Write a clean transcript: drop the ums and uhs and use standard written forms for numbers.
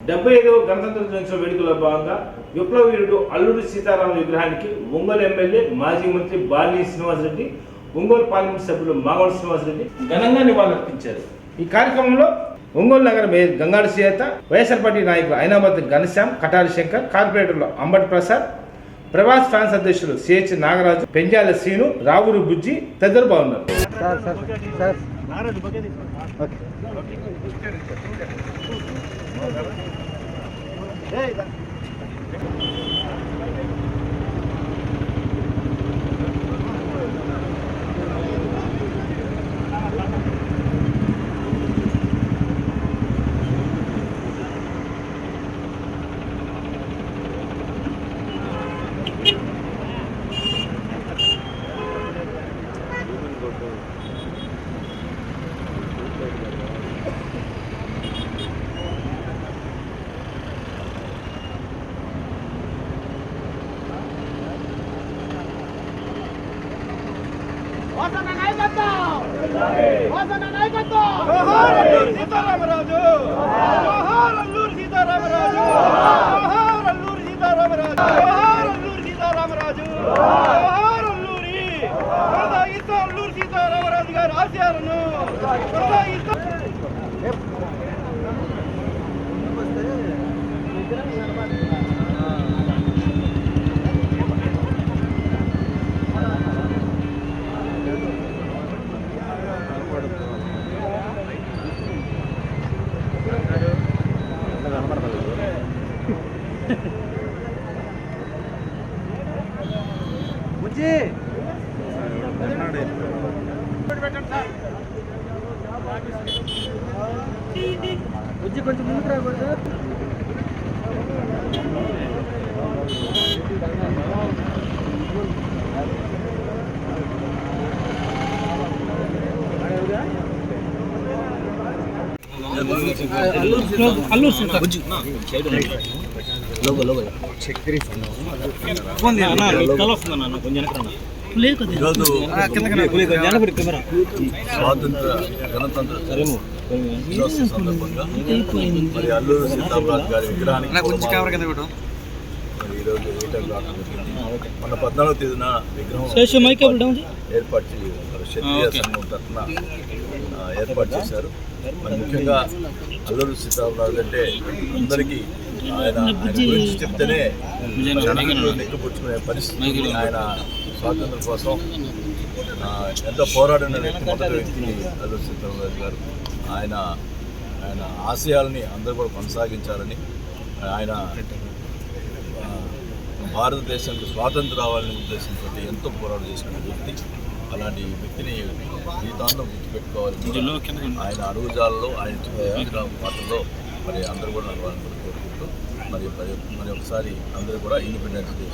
75వ గణతంత్ర దినోత్సవ వేడుకల్లో భాగంగా విప్లవ వీరుడు అల్లూరి సీతారామ విగ్రహానికి ఒంగోలు ఎమ్మెల్యే మాజీ మంత్రి బాలినేని శ్రీనివాసరెడ్డి, ఒంగోలు పార్లమెంట్ సభ్యులు మాగంటి శ్రీనివాసరెడ్డి ఘనంగా నివాళులర్పించారు. ఈ కార్యక్రమంలో ఒంగోలు నగర మేయర్ గంగాడి సీత, వైఎస్ఆర్ పార్టీ నాయకులు ఐనామతి ఘనశ్యామ్, కటారి శంకర్, కార్పొరేటర్లు అంబటి ప్రసాద్, ప్రవాస్ ఫ్రాన్స్ అధ్యక్షులు సిహెచ్ నాగరాజు, పెంజాల శ్రీను, రావురు బుజ్జి తదితరులు బాగున్నారు. సీతారామరాజు, అల్లూరి సీతారామరాజు, అల్లూరి సీతారామరాజు, అల్లూరి సీతారామరాజు, అల్లూరి అల్లూరి సీతారామరాజు గారి ఆశయాలను కొంచెం ముందుకు రాకూడదు. స్వాతంత్ర గణతంత్ర సందర్భంగా మరి అల్లూరి సీతారామరాజు గారి విగ్రహానికి ఈరోజు మన 14వ తేదీన విగ్రహం ఏర్పాటు క్షత్రియ సంఘం తరఫున ఏర్పాటు చేశారు. మరి ముఖ్యంగా అల్లూరి సీతారామరాజు అంటే అందరికీ ఆయన గురించి చెప్తేనే నెక్కుపుచ్చుకునే పరిస్థితి. ఆయన స్వాతంత్రం కోసం ఎంతో పోరాడిన వ్యక్తి, మొదటి వ్యక్తి అల్లూరి సీతారామరాజు గారు. ఆయన ఆశయాలని అందరూ కూడా కొనసాగించాలని, ఆయన భారతదేశానికి స్వాతంత్రం రావాలనే ఉద్దేశంతో ఎంతో పోరాటం చేసిన వ్యక్తి. అలాంటి వ్యక్తిని జీవితాంతం గుర్తుపెట్టుకోవాలని, ఆయన అడుగుజాలలో ఆయన పాటల్లో మరి అందరూ కూడా నడవాలని కోరుకుంటూ మరి ఒకసారి అందరూ కూడా ఇండిపెండెన్స్ డే